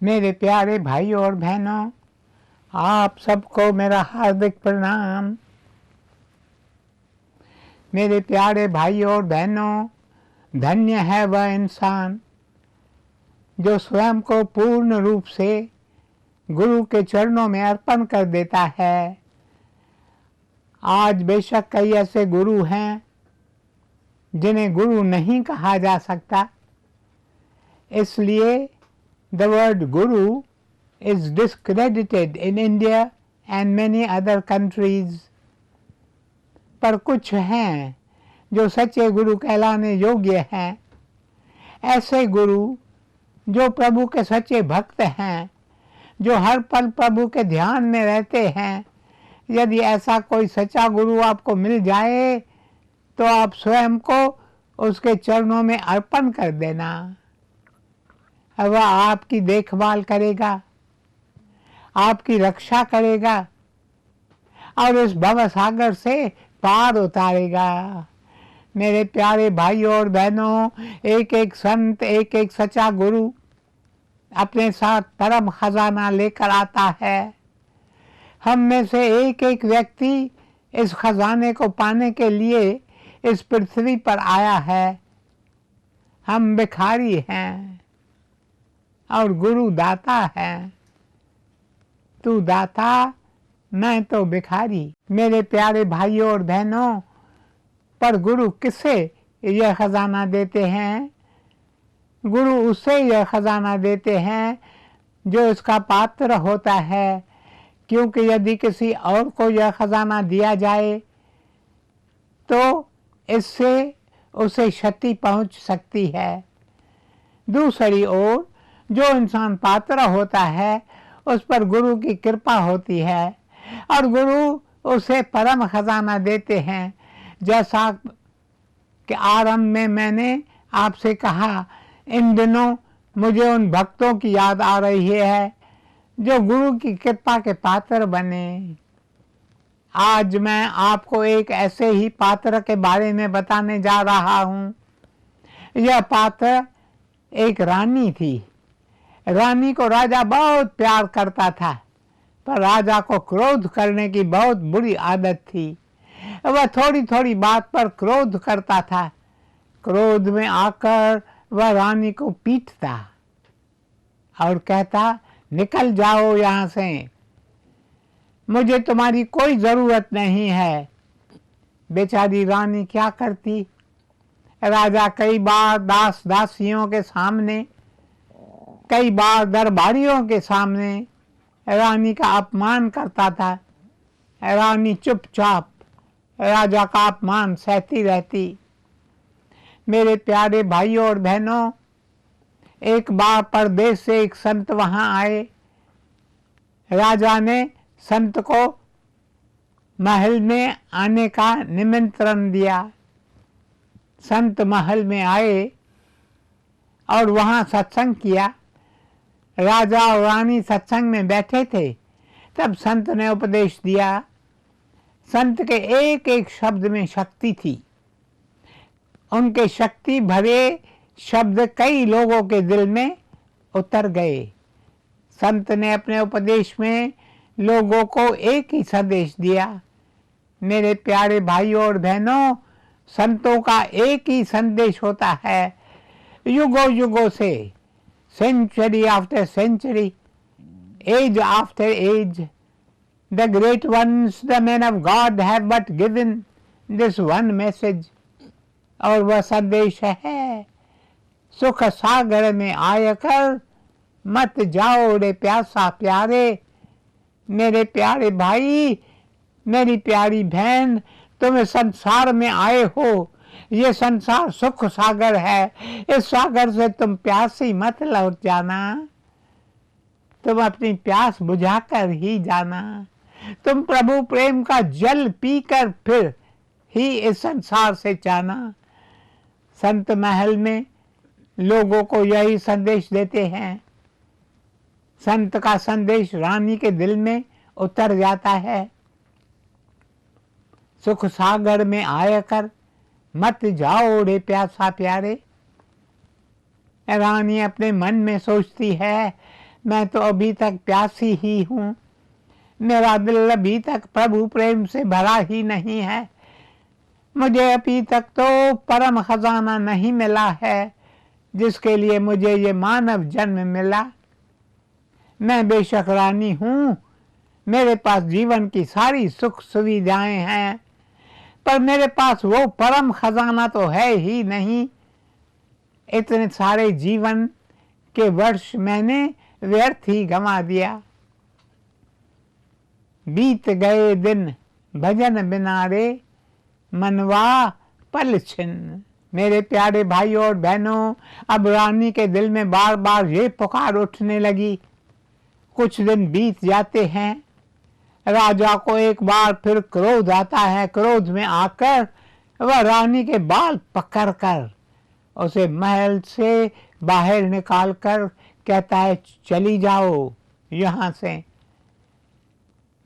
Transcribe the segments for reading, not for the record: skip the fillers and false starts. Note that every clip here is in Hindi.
मेरे प्यारे भाइयों और बहनों, आप सबको मेरा हार्दिक प्रणाम। मेरे प्यारे भाइयों और बहनों, धन्य है वह इंसान जो स्वयं को पूर्ण रूप से गुरु के चरणों में अर्पण कर देता है। आज बेशक कई ऐसे गुरु हैं जिन्हें गुरु नहीं कहा जा सकता, इसलिए the word guru is discredited in India and many other countries। पर कुछ हैं जो सच्चे गुरु कहलाने योग्य हैं, ऐसे गुरु जो प्रभु के सच्चे भक्त हैं, जो हर पल प्रभु के ध्यान में रहते हैं। यदि ऐसा कोई सच्चा गुरु आपको मिल जाए तो आप स्वयं को उसके चरणों में अर्पण कर देना। वह आपकी देखभाल करेगा, आपकी रक्षा करेगा और इस भव सागर से पार उतारेगा। मेरे प्यारे भाइयों और बहनों, एक एक संत, एक एक सच्चा गुरु अपने साथ परम खजाना लेकर आता है। हम में से एक एक व्यक्ति इस खजाने को पाने के लिए इस पृथ्वी पर आया है। हम भिखारी हैं और गुरु दाता है। तू दाता, मैं तो भिखारी। मेरे प्यारे भाइयों और बहनों, पर गुरु किसे यह खजाना देते हैं? गुरु उसे यह खजाना देते हैं जो इसका पात्र होता है, क्योंकि यदि किसी और को यह खजाना दिया जाए तो इससे उसे क्षति पहुंच सकती है। दूसरी ओर जो इंसान पात्र होता है उस पर गुरु की कृपा होती है और गुरु उसे परम खजाना देते हैं। जैसा कि आरंभ में मैंने आपसे कहा, इन दिनों मुझे उन भक्तों की याद आ रही है जो गुरु की कृपा के पात्र बने। आज मैं आपको एक ऐसे ही पात्र के बारे में बताने जा रहा हूँ। यह पात्र एक रानी थी। रानी को राजा बहुत प्यार करता था, पर राजा को क्रोध करने की बहुत बुरी आदत थी। वह थोड़ी थोड़ी बात पर क्रोध करता था। क्रोध में आकर वह रानी को पीटता और कहता, निकल जाओ यहाँ से, मुझे तुम्हारी कोई ज़रूरत नहीं है। बेचारी रानी क्या करती? राजा कई बार दास दासियों के सामने, कई बार दरबारियों के सामने रानी का अपमान करता था। रानी चुपचाप राजा का अपमान सहती रहती। मेरे प्यारे भाइयों और बहनों, एक बार परदेश से एक संत वहां आए। राजा ने संत को महल में आने का निमंत्रण दिया। संत महल में आए और वहां सत्संग किया। राजा और रानी सत्संग में बैठे थे। तब संत ने उपदेश दिया। संत के एक एक शब्द में शक्ति थी। उनके शक्ति भरे शब्द कई लोगों के दिल में उतर गए। संत ने अपने उपदेश में लोगों को एक ही संदेश दिया। मेरे प्यारे भाइयों और बहनों, संतों का एक ही संदेश होता है। युगों युगों से, century after century, age after age, the great ones, the men of God have but given this one message। और वह संदेश है, सुख सागर में आयकर मत जाओ रे प्यासा प्यारे। मेरे प्यारे भाई, मेरी प्यारी बहन, तुम इस संसार में आए हो। ये संसार सुख सागर है। इस सागर से तुम प्यासी मत लौट जाना। तुम अपनी प्यास बुझाकर ही जाना। तुम प्रभु प्रेम का जल पीकर फिर ही इस संसार से जाना। संत महल में लोगों को यही संदेश देते हैं। संत का संदेश रानी के दिल में उतर जाता है। सुख सागर में आयकर मत जाओ रे प्यासा प्यारे। रानी अपने मन में सोचती है, मैं तो अभी तक प्यासी ही हूँ। मेरा दिल अभी तक प्रभु प्रेम से भरा ही नहीं है। मुझे अभी तक तो परम खजाना नहीं मिला है जिसके लिए मुझे ये मानव जन्म मिला। मैं बेशक रानी हूँ, मेरे पास जीवन की सारी सुख सुविधाएं हैं, पर मेरे पास वो परम खजाना तो है ही नहीं। इतने सारे जीवन के वर्ष मैंने व्यर्थ ही गंवा दिया। बीत गए दिन भजन बिना रे, मनवा पल छिन्न। मेरे प्यारे भाइयों और बहनों, अब रानी के दिल में बार बार ये पुकार उठने लगी। कुछ दिन बीत जाते हैं, राजा को एक बार फिर क्रोध आता है। क्रोध में आकर वह रानी के बाल पकड़कर उसे महल से बाहर निकालकर कहता है, चली जाओ यहाँ से,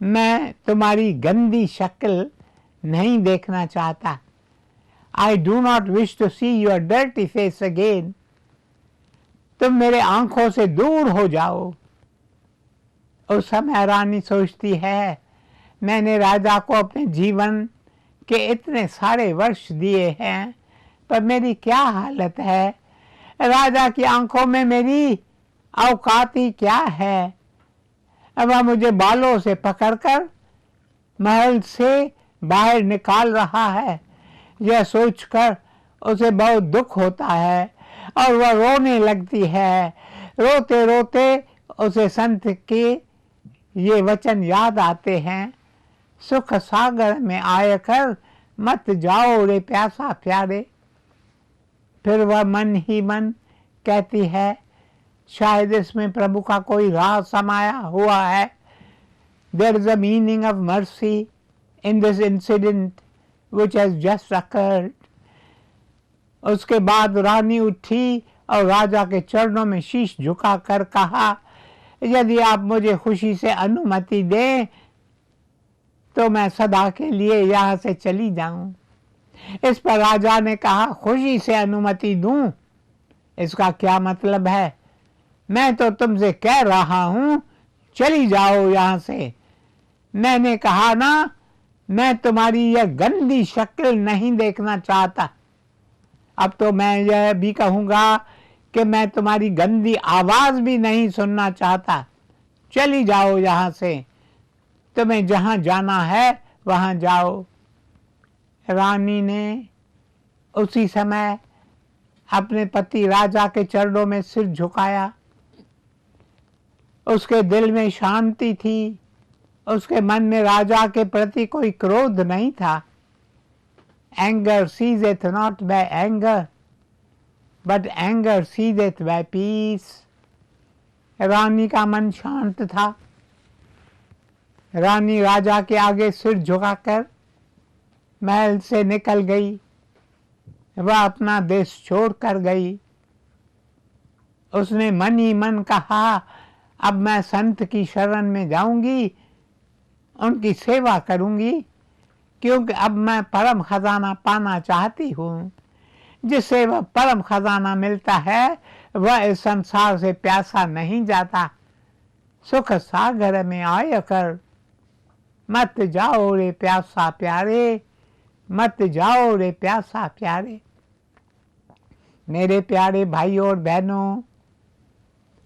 मैं तुम्हारी गंदी शक्ल नहीं देखना चाहता। I do not wish to see your dirty face again. तुम मेरे आंखों से दूर हो जाओ। उस समय रानी सोचती है, मैंने राजा को अपने जीवन के इतने सारे वर्ष दिए हैं, पर मेरी क्या हालत है। राजा की आंखों में मेरी औकात ही क्या है। अब वह मुझे बालों से पकड़कर महल से बाहर निकाल रहा है। यह सोचकर उसे बहुत दुख होता है और वह रोने लगती है। रोते रोते उसे संत के ये वचन याद आते हैं, सुख सागर में आकर मत जाओ रे प्यासा प्यारे। फिर वह मन ही मन कहती है, शायद इसमें प्रभु का कोई राज समाया हुआ है। There is a meaning of mercy in this incident which has just occurred. उसके बाद रानी उठी और राजा के चरणों में शीश झुकाकर कहा, यदि आप मुझे खुशी से अनुमति दें तो मैं सदा के लिए यहाँ से चली जाऊं। इस पर राजा ने कहा, खुशी से अनुमति दूं, इसका क्या मतलब है? मैं तो तुमसे कह रहा हूं, चली जाओ यहाँ से। मैंने कहा ना, मैं तुम्हारी यह गंदी शक्ल नहीं देखना चाहता। अब तो मैं यह भी कहूँगा कि मैं तुम्हारी गंदी आवाज़ भी नहीं सुनना चाहता। चली जाओ यहाँ से, तुम्हें जहाँ जाना है वहाँ जाओ। रानी ने उसी समय अपने पति राजा के चरणों में सिर झुकाया। उसके दिल में शांति थी, उसके मन में राजा के प्रति कोई क्रोध नहीं था। Anger ceaseth not by anger but anger ceaseth by peace. रानी का मन शांत था। रानी राजा के आगे सिर झुकाकर महल से निकल गई। वह अपना देश छोड़ कर गई। उसने मन ही मन कहा, अब मैं संत की शरण में जाऊंगी, उनकी सेवा करूंगी, क्योंकि अब मैं परम खजाना पाना चाहती हूँ। जिससे वह परम खजाना मिलता है वह इस संसार से प्यासा नहीं जाता। सुख सागर में आय कर मत जाओ रे प्यासा प्यारे, मत जाओ रे प्यासा प्यारे। मेरे प्यारे भाइयों और बहनों,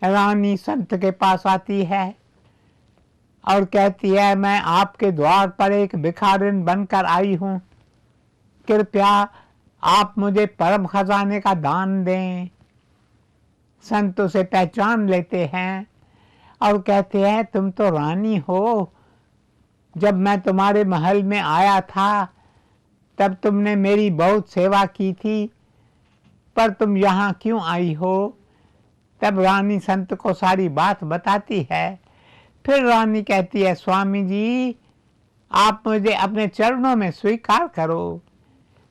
रानी संत के पास आती है और कहती है, मैं आपके द्वार पर एक भिखारिन बनकर आई हूँ, कृपया आप मुझे परम खजाने का दान दें। संत उसे पहचान लेते हैं और कहते हैं, तुम तो रानी हो। जब मैं तुम्हारे महल में आया था तब तुमने मेरी बहुत सेवा की थी, पर तुम यहाँ क्यों आई हो? तब रानी संत को सारी बात बताती है। फिर रानी कहती है, स्वामी जी, आप मुझे अपने चरणों में स्वीकार करो।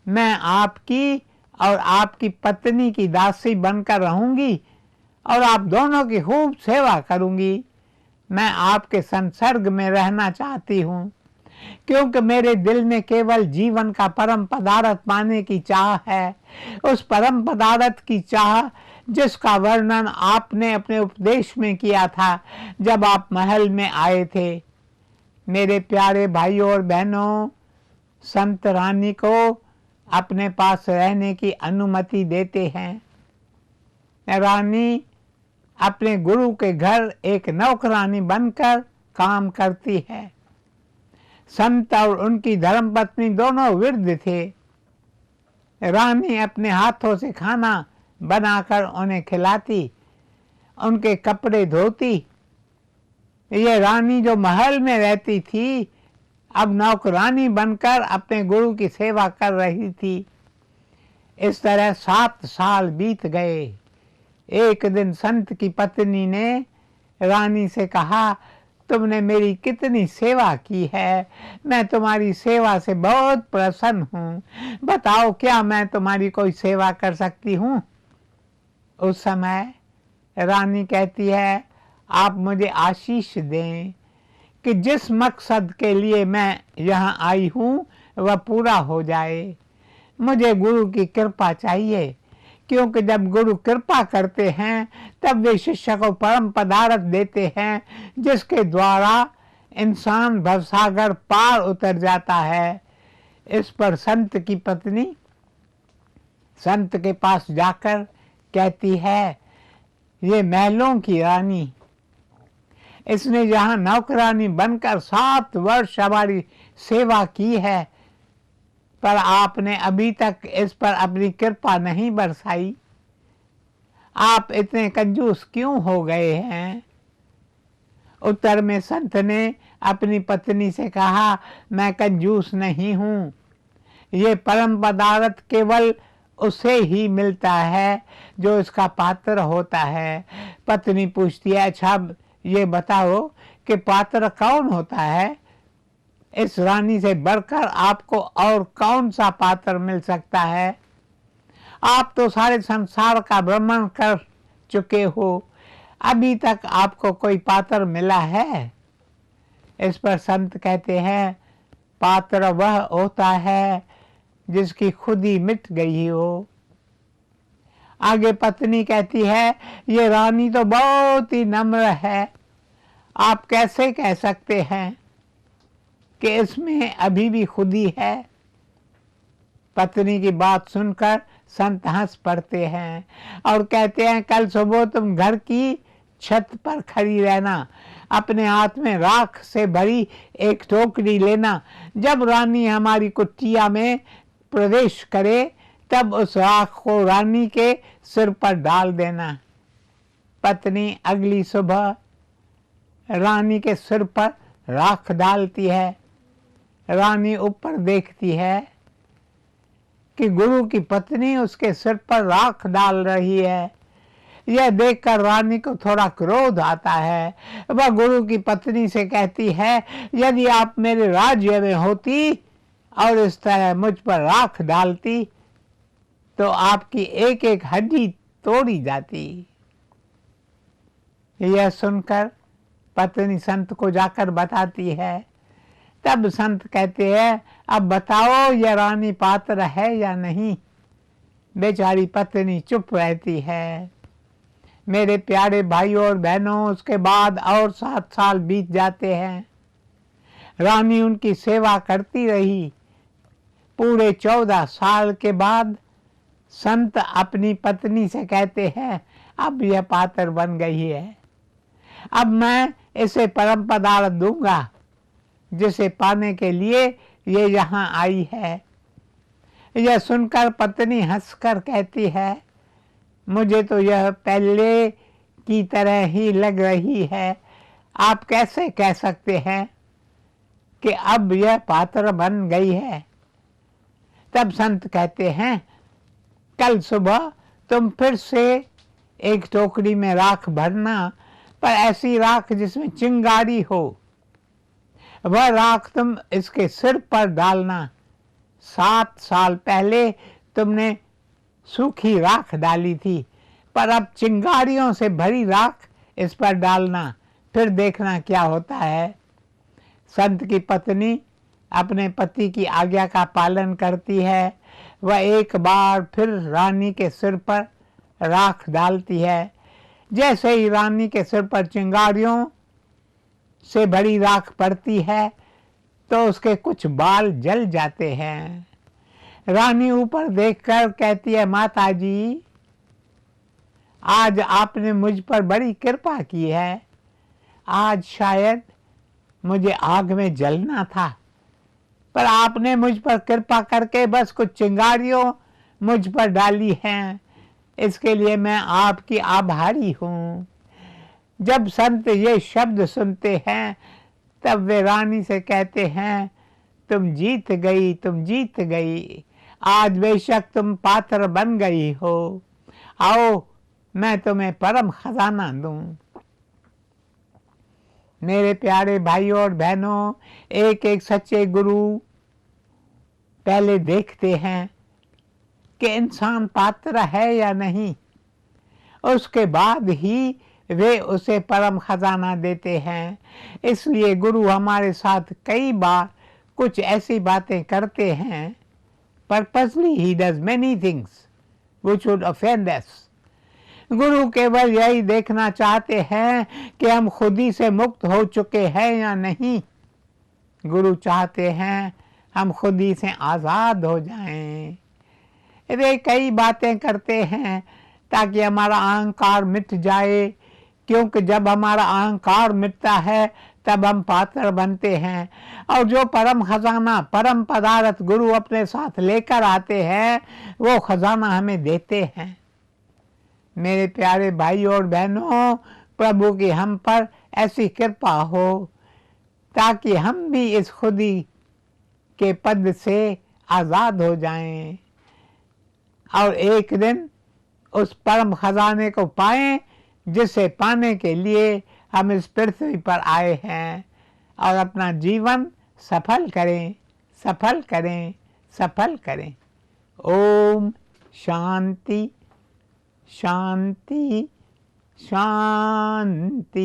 मैं आपकी और आपकी पत्नी की दासी बनकर रहूंगी और आप दोनों की खूब सेवा करूंगी। मैं आपके संसर्ग में रहना चाहती हूँ, क्योंकि मेरे दिल में केवल जीवन का परम पदार्थ पाने की चाह है। उस परम पदार्थ की चाह जिसका वर्णन आपने अपने उपदेश में किया था जब आप महल में आए थे। मेरे प्यारे भाइयों और बहनों, संत रानी को अपने पास रहने की अनुमति देते हैं। रानी अपने गुरु के घर एक नौकरानी बनकर काम करती है। संत और उनकी धर्मपत्नी दोनों वृद्ध थे। रानी अपने हाथों से खाना बनाकर उन्हें खिलाती, उनके कपड़े धोती। ये रानी जो महल में रहती थी, अब नौकरानी बनकर अपने गुरु की सेवा कर रही थी। इस तरह 7 साल बीत गए। एक दिन संत की पत्नी ने रानी से कहा, तुमने मेरी कितनी सेवा की है, मैं तुम्हारी सेवा से बहुत प्रसन्न हूँ, बताओ क्या मैं तुम्हारी कोई सेवा कर सकती हूँ। उस समय रानी कहती है, आप मुझे आशीष दें कि जिस मकसद के लिए मैं यहाँ आई हूँ वह पूरा हो जाए। मुझे गुरु की कृपा चाहिए, क्योंकि जब गुरु कृपा करते हैं तब वे शिष्य को परम पदार्थ देते हैं, जिसके द्वारा इंसान भवसागर पार उतर जाता है। इस पर संत की पत्नी संत के पास जाकर कहती है, ये महलों की रानी, इसने यहाँ नौकरानी बनकर 7 वर्ष हमारी सेवा की है, पर आपने अभी तक इस पर अपनी कृपा नहीं बरसाई। आप इतने कंजूस क्यों हो गए हैं। उत्तर में संत ने अपनी पत्नी से कहा, मैं कंजूस नहीं हूँ, ये परम पदार्थ केवल उसे ही मिलता है जो इसका पात्र होता है। पत्नी पूछती है, अच्छा ये बताओ कि पात्र कौन होता है। इस रानी से बढ़कर आपको और कौन सा पात्र मिल सकता है। आप तो सारे संसार का भ्रमण कर चुके हो, अभी तक आपको कोई पात्र मिला है। इस पर संत कहते हैं, पात्र वह होता है जिसकी खुदी मिट गई हो। आगे पत्नी कहती है, ये रानी तो बहुत ही नम्र है, आप कैसे कह सकते हैं कि इसमें अभी भी खुदी है। पत्नी की बात सुनकर संत हंस पड़ते हैं और कहते हैं, कल सुबह तुम घर की छत पर खड़ी रहना, अपने हाथ में राख से भरी एक टोकरी लेना। जब रानी हमारी कुटिया में प्रवेश करे तब उस राख को रानी के सिर पर डाल देना। पत्नी अगली सुबह रानी के सिर पर राख डालती है। रानी ऊपर देखती है कि गुरु की पत्नी उसके सिर पर राख डाल रही है। यह देखकर रानी को थोड़ा क्रोध आता है। वह गुरु की पत्नी से कहती है, यदि आप मेरे राज्य में होती और इस तरह मुझ पर राख डालती तो आपकी एक एक हड्डी तोड़ी जाती। यह सुनकर पत्नी संत को जाकर बताती है। तब संत कहते हैं, अब बताओ यह रानी पात्र है या नहीं। बेचारी पत्नी चुप रहती है। मेरे प्यारे भाइयों और बहनों, उसके बाद और 7 साल बीत जाते हैं। रानी उनकी सेवा करती रही। पूरे 14 साल के बाद संत अपनी पत्नी से कहते हैं, अब यह पात्र बन गई है, अब मैं इसे परम पदार्थ दूंगा जिसे पाने के लिए ये यहाँ आई है। यह सुनकर पत्नी हंसकर कहती है, मुझे तो यह पहले की तरह ही लग रही है। आप कैसे कह सकते हैं कि अब यह पात्र बन गई है। तब संत कहते हैं, कल सुबह तुम फिर से एक टोकरी में राख भरना, पर ऐसी राख जिसमें चिंगारी हो। वह राख तुम इसके सिर पर डालना। 7 साल पहले तुमने सूखी राख डाली थी, पर अब चिंगारियों से भरी राख इस पर डालना, फिर देखना क्या होता है। संत की पत्नी अपने पति की आज्ञा का पालन करती है। वह एक बार फिर रानी के सिर पर राख डालती है। जैसे ही रानी के सिर पर चिंगारियों से बड़ी राख पड़ती है तो उसके कुछ बाल जल जाते हैं। रानी ऊपर देखकर कहती है, माता जी, आज आपने मुझ पर बड़ी कृपा की है। आज शायद मुझे आग में जलना था, पर आपने मुझ पर कृपा करके बस कुछ चिंगारियों मुझ पर डाली हैं। इसके लिए मैं आपकी आभारी हूँ। जब संत ये शब्द सुनते हैं तब वे रानी से कहते हैं, तुम जीत गई, तुम जीत गई। आज बेशक तुम पात्र बन गई हो। आओ मैं तुम्हें परम खजाना दूं। मेरे प्यारे भाइयों और बहनों, एक एक सच्चे गुरु पहले देखते हैं कि इंसान पात्र है या नहीं, उसके बाद ही वे उसे परम खजाना देते हैं। इसलिए गुरु हमारे साथ कई बार कुछ ऐसी बातें करते हैं, पर्पसली ही does many things which would offend us. गुरु केवल यही देखना चाहते हैं कि हम खुद ही से मुक्त हो चुके हैं या नहीं। गुरु चाहते हैं हम खुद ही से आज़ाद हो जाएं। वे कई बातें करते हैं ताकि हमारा अहंकार मिट जाए, क्योंकि जब हमारा अहंकार मिटता है तब हम पात्र बनते हैं। और जो परम खजाना, परम पदार्थ गुरु अपने साथ लेकर आते हैं, वो खजाना हमें देते हैं। मेरे प्यारे भाइयों और बहनों, प्रभु की हम पर ऐसी कृपा हो ताकि हम भी इस खुदी के पद से आज़ाद हो जाएं और एक दिन उस परम खजाने को पाएं जिसे पाने के लिए हम इस पृथ्वी पर आए हैं, और अपना जीवन सफल करें, सफल करें, सफल करें। ओम शांति शांति शांति।